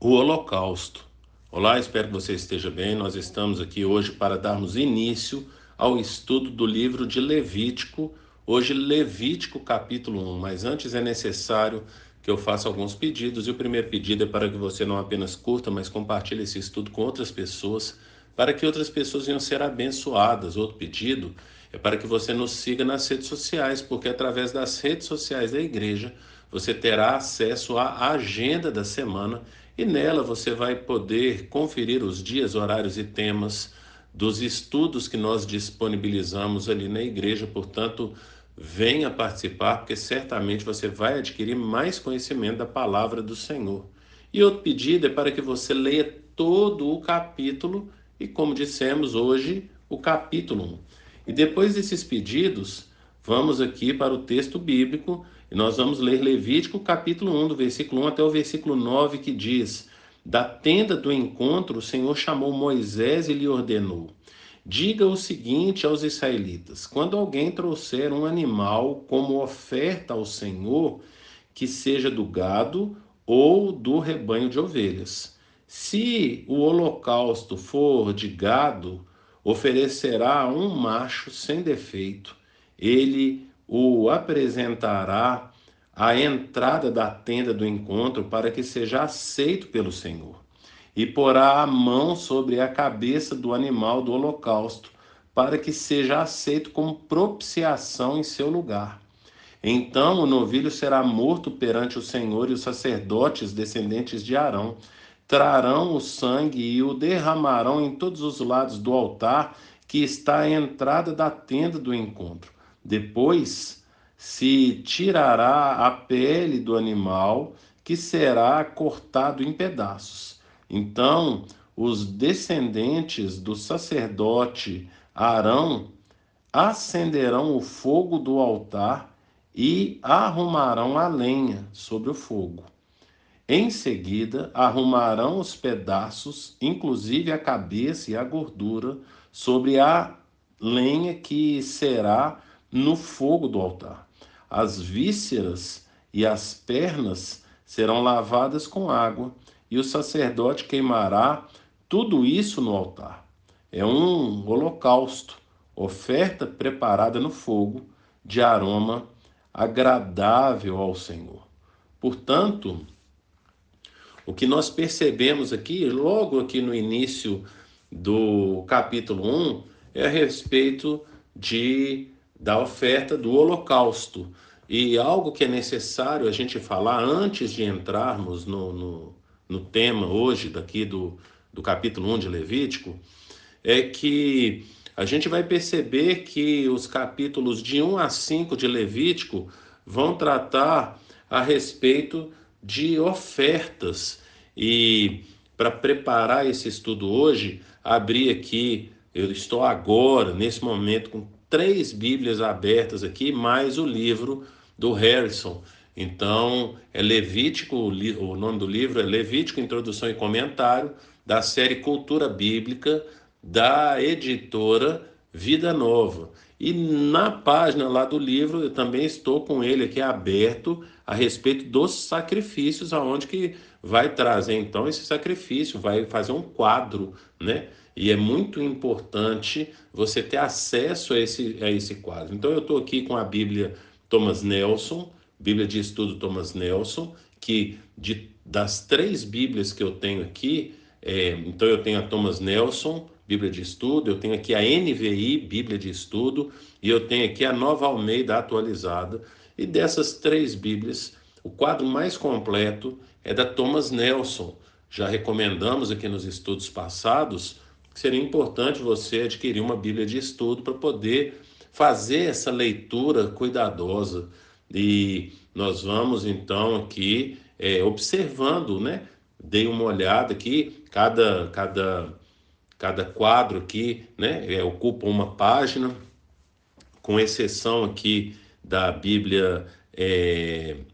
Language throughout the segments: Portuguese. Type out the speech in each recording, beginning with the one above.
O Holocausto. Olá, espero que você esteja bem. Nós estamos aqui hoje para darmos início ao estudo do livro de Levítico. Hoje, Levítico capítulo 1. Mas antes é necessário que eu faça alguns pedidos. E o primeiro pedido é para que você não apenas curta, mas compartilhe esse estudo com outras pessoas, para que outras pessoas venham ser abençoadas. Outro pedido é para que você nos siga nas redes sociais, porque através das redes sociais da igreja você terá acesso à agenda da semana e nela você vai poder conferir os dias, horários e temas dos estudos que nós disponibilizamos ali na igreja. Portanto, venha participar, porque certamente você vai adquirir mais conhecimento da palavra do Senhor. E outro pedido é para que você leia todo o capítulo e, como dissemos hoje, o capítulo 1. E depois desses pedidos, vamos aqui para o texto bíblico e nós vamos ler Levítico capítulo 1, do versículo 1 até o versículo 9, que diz: Da tenda do encontro, o Senhor chamou Moisés e lhe ordenou: Diga o seguinte aos israelitas: quando alguém trouxer um animal como oferta ao Senhor, que seja do gado ou do rebanho de ovelhas. Se o holocausto for de gado, oferecerá um macho sem defeito. Ele o apresentará à entrada da tenda do encontro para que seja aceito pelo Senhor. E porá a mão sobre a cabeça do animal do holocausto, para que seja aceito como propiciação em seu lugar. Então o novilho será morto perante o Senhor, e os sacerdotes descendentes de Arão trarão o sangue e o derramarão em todos os lados do altar que está à entrada da tenda do encontro. Depois se tirará a pele do animal, que será cortado em pedaços. Então os descendentes do sacerdote Arão acenderão o fogo do altar e arrumarão a lenha sobre o fogo. Em seguida, arrumarão os pedaços, inclusive a cabeça e a gordura, sobre a lenha que será no fogo do altar. As vísceras e as pernas serão lavadas com água, e o sacerdote queimará tudo isso no altar. É um holocausto, oferta preparada no fogo, de aroma agradável ao Senhor. Portanto, o que nós percebemos aqui, logo aqui no início do capítulo 1, é a respeito da oferta do holocausto. E algo que é necessário a gente falar antes de entrarmos no tema hoje, daqui do capítulo 1 de Levítico, é que a gente vai perceber que os capítulos de 1 a 5 de Levítico vão tratar a respeito de ofertas. E para preparar esse estudo hoje, abri aqui, eu estou agora, nesse momento, com 3 Bíblias abertas aqui, mais o livro do Harrison. Então, é Levítico, o nome do livro é Levítico, Introdução e Comentário, da série Cultura Bíblica, da editora Vida Nova. E na página lá do livro, eu também estou com ele aqui aberto a respeito dos sacrifícios, aonde que vai trazer então esse sacrifício, vai fazer um quadro, né? E é muito importante você ter acesso a esse quadro. Então eu estou aqui com a Bíblia Thomas Nelson, Bíblia de Estudo Thomas Nelson, que das 3 Bíblias que eu tenho aqui, então eu tenho a Thomas Nelson, Bíblia de Estudo, eu tenho aqui a NVI, Bíblia de Estudo, e eu tenho aqui a Nova Almeida atualizada. E dessas 3 Bíblias, o quadro mais completo é da Thomas Nelson. Já recomendamos aqui nos estudos passados que seria importante você adquirir uma Bíblia de Estudo para poder fazer essa leitura cuidadosa. E nós vamos então aqui observando, né? Dei uma olhada aqui, cada quadro aqui, né, ocupa uma página, com exceção aqui da Bíblia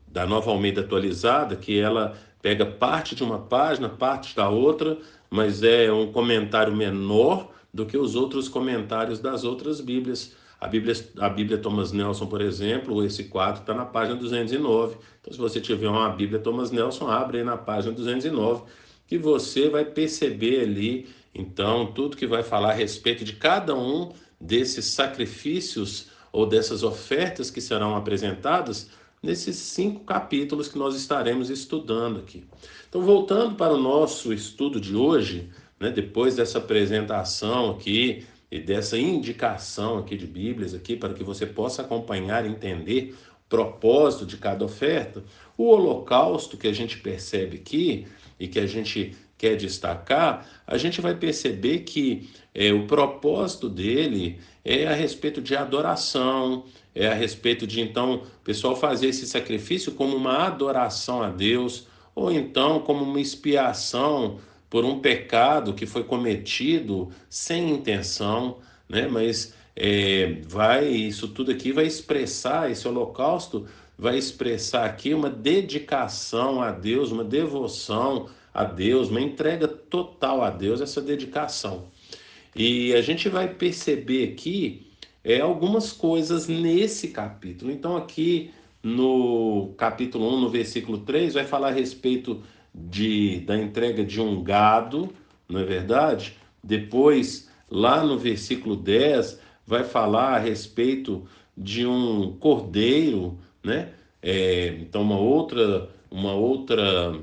da Nova Almeida atualizada, que ela pega parte de uma página, parte da outra, mas é um comentário menor do que os outros comentários das outras Bíblias. A Bíblia Thomas Nelson, por exemplo, esse quadro está na página 209. Então, se você tiver uma Bíblia Thomas Nelson, abre aí na página 209, que você vai perceber ali, então, tudo que vai falar a respeito de cada um desses sacrifícios ou dessas ofertas que serão apresentadas nesses 5 capítulos que nós estaremos estudando aqui. Então, voltando para o nosso estudo de hoje, né, depois dessa apresentação aqui e dessa indicação aqui de Bíblias aqui para que você possa acompanhar e entender o propósito de cada oferta, o holocausto que a gente percebe aqui e que a gente quer destacar, a gente vai perceber que o propósito dele é a respeito de adoração, é a respeito de, então, o pessoal fazer esse sacrifício como uma adoração a Deus, ou então como uma expiação por um pecado que foi cometido sem intenção, né? Mas isso tudo aqui vai expressar, esse holocausto vai expressar aqui uma dedicação a Deus, uma devoção a Deus, uma entrega total a Deus, essa dedicação. E a gente vai perceber aqui algumas coisas nesse capítulo. Então, aqui no capítulo 1, no versículo 3, vai falar a respeito da entrega de um gado, não é verdade? Depois, lá no versículo 10, vai falar a respeito de um cordeiro, né? Então, uma outra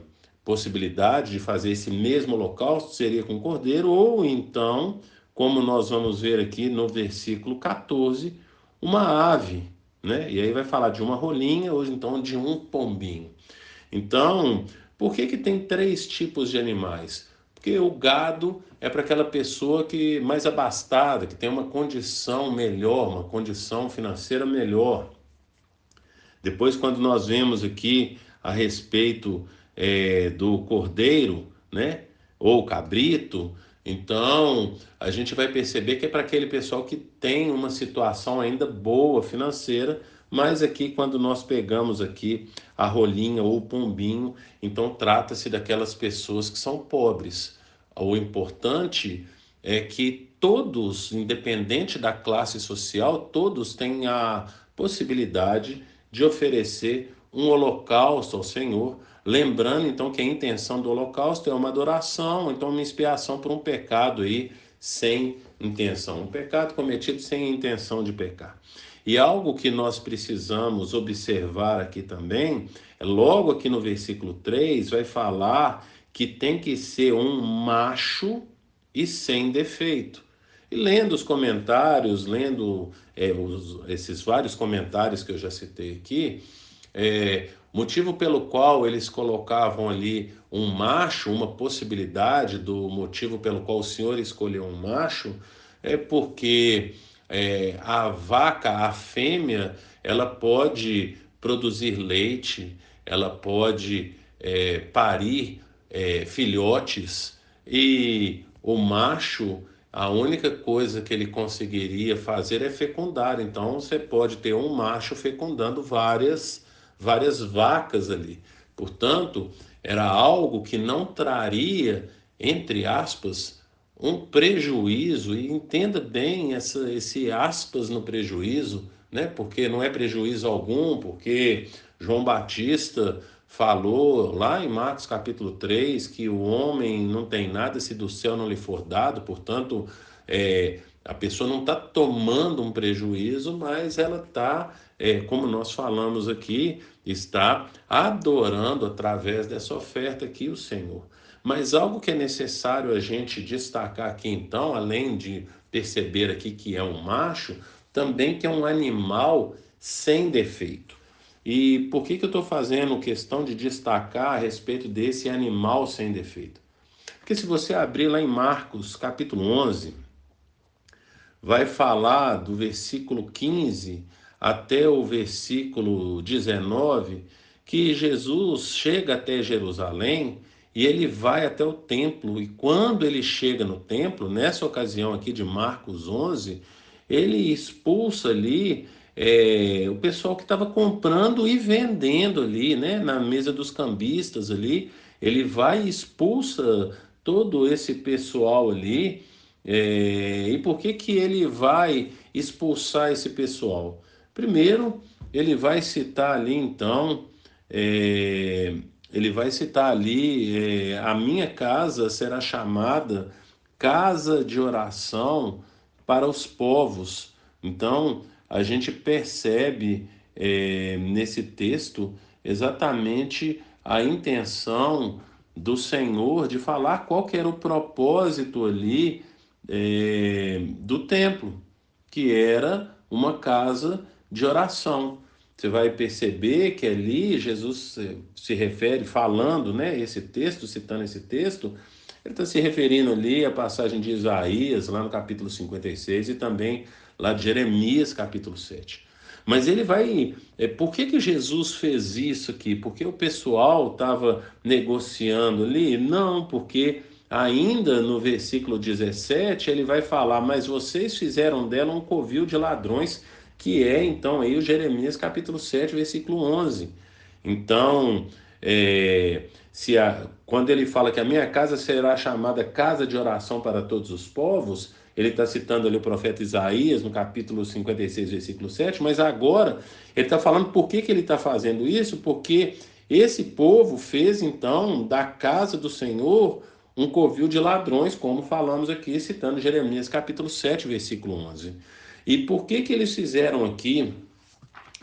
possibilidade de fazer esse mesmo holocausto seria com cordeiro, ou então, como nós vamos ver aqui no versículo 14, uma ave, né? E aí vai falar de uma rolinha ou então de um pombinho. Então, por que tem 3 tipos de animais? Porque o gado é para aquela pessoa que mais abastada, que tem uma condição melhor, uma condição financeira melhor. Depois, quando nós vemos aqui a respeito do cordeiro, né, ou cabrito, então a gente vai perceber que é para aquele pessoal que tem uma situação ainda boa financeira, mas aqui quando nós pegamos aqui a rolinha ou o pombinho, então trata-se daquelas pessoas que são pobres. O importante é que todos, independente da classe social, todos têm a possibilidade de oferecer um holocausto ao Senhor, lembrando então que a intenção do holocausto é uma adoração, então uma expiação por um pecado aí sem intenção, um pecado cometido sem intenção de pecar. E algo que nós precisamos observar aqui também, logo aqui no versículo 3, vai falar que tem que ser um macho e sem defeito. E lendo os comentários, lendo esses vários comentários que eu já citei aqui, motivo pelo qual eles colocavam ali um macho, uma possibilidade do motivo pelo qual o Senhor escolheu um macho, é porque a vaca, a fêmea, ela pode produzir leite, ela pode parir filhotes, e o macho, a única coisa que ele conseguiria fazer é fecundar. Então você pode ter um macho fecundando várias vacas ali. Portanto, era algo que não traria, entre aspas, um prejuízo, e entenda bem esse aspas no prejuízo, né? Porque não é prejuízo algum, porque João Batista falou lá em Marcos capítulo 3 que o homem não tem nada se do céu não lhe for dado, portanto, a pessoa não está tomando um prejuízo, mas ela está, como nós falamos aqui, está adorando através dessa oferta aqui o Senhor. Mas algo que é necessário a gente destacar aqui então, além de perceber aqui que é um macho, também que é um animal sem defeito. E por que eu estou fazendo questão de destacar a respeito desse animal sem defeito? Porque se você abrir lá em Marcos capítulo 11, vai falar do versículo 15 até o versículo 19, que Jesus chega até Jerusalém e ele vai até o templo. E quando ele chega no templo, nessa ocasião aqui de Marcos 11, ele expulsa ali o pessoal que estava comprando e vendendo ali, né, na mesa dos cambistas ali. Ele vai e expulsa todo esse pessoal ali. E por que ele vai expulsar esse pessoal? Primeiro, ele vai citar ali então ele vai citar ali: a minha casa será chamada casa de oração para os povos. Então, a gente percebe nesse texto exatamente a intenção do Senhor de falar qual que era o propósito ali do templo, que era uma casa de oração. Você vai perceber que ali Jesus se refere, falando, né, esse texto, citando esse texto, ele está se referindo ali à passagem de Isaías, lá no capítulo 56, e também lá de Jeremias, capítulo 7. Mas ele vai. Por que Jesus fez isso aqui? Porque o pessoal estava negociando ali? Não, porque ainda no versículo 17 ele vai falar: mas vocês fizeram dela um covil de ladrões, que é então aí o Jeremias capítulo 7, versículo 11. Então, quando ele fala que a minha casa será chamada casa de oração para todos os povos, ele está citando ali o profeta Isaías no capítulo 56, versículo 7, mas agora ele está falando por que ele está fazendo isso, porque esse povo fez então da casa do Senhor um covil de ladrões, como falamos aqui, citando Jeremias capítulo 7, versículo 11. E por que eles fizeram aqui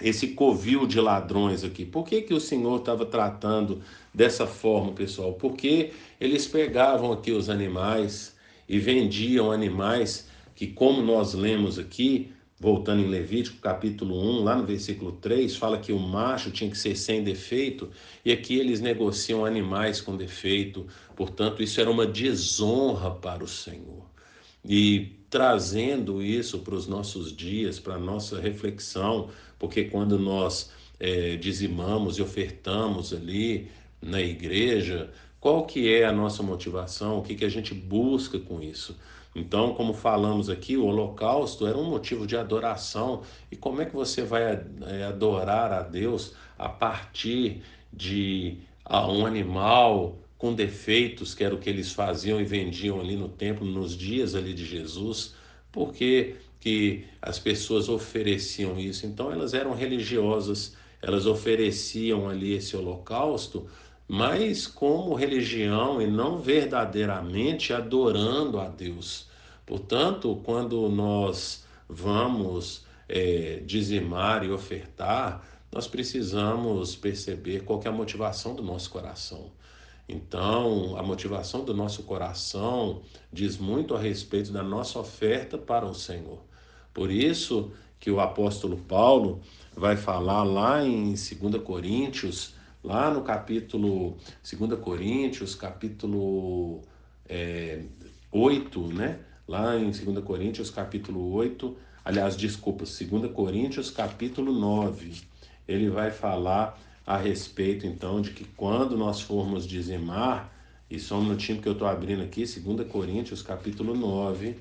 esse covil de ladrões aqui? Por que o Senhor estava tratando dessa forma, pessoal? Porque eles pegavam aqui os animais e vendiam animais que, como nós lemos aqui, voltando em Levítico capítulo 1, lá no versículo 3, fala que o macho tinha que ser sem defeito, e aqui eles negociam animais com defeito, portanto, isso era uma desonra para o Senhor. E trazendo isso para os nossos dias, para a nossa reflexão, porque quando nós dizimamos e ofertamos ali na igreja, qual que é a nossa motivação, o que, que a gente busca com isso? Então, como falamos aqui, o holocausto era um motivo de adoração. E como é que você vai adorar a Deus a partir de um animal com defeitos, que era o que eles faziam e vendiam ali no templo nos dias ali de Jesus? Por que as pessoas ofereciam isso? Então elas eram religiosas, elas ofereciam ali esse holocausto, mas como religião e não verdadeiramente adorando a Deus. Portanto, quando nós vamos dizimar e ofertar, nós precisamos perceber qual que é a motivação do nosso coração. Então, a motivação do nosso coração diz muito a respeito da nossa oferta para o Senhor. Por isso que o apóstolo Paulo vai falar lá em 2 Coríntios, lá no capítulo 2 Coríntios, capítulo 8, né? Lá em 2 Coríntios, capítulo 8, aliás, desculpa, 2 Coríntios, capítulo 9, ele vai falar a respeito, então, de que quando nós formos dizimar, e só um minutinho que eu estou abrindo aqui, 2 Coríntios, capítulo 9,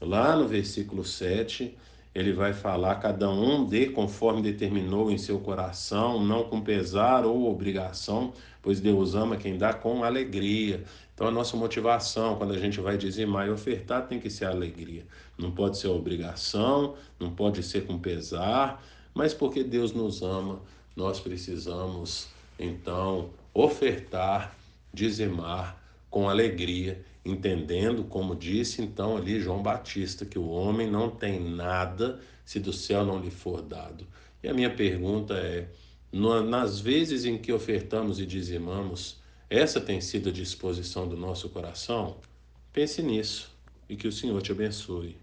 lá no versículo 7, ele vai falar: cada um dê conforme determinou em seu coração, não com pesar ou obrigação, pois Deus ama quem dá com alegria. Então a nossa motivação, quando a gente vai dizimar e ofertar, tem que ser a alegria. Não pode ser obrigação, não pode ser com pesar, mas porque Deus nos ama, nós precisamos então ofertar, dizimar com alegria, entendendo, como disse então ali João Batista, que o homem não tem nada se do céu não lhe for dado. E a minha pergunta é: nas vezes em que ofertamos e dizimamos, essa tem sido a disposição do nosso coração? Pense nisso e que o Senhor te abençoe.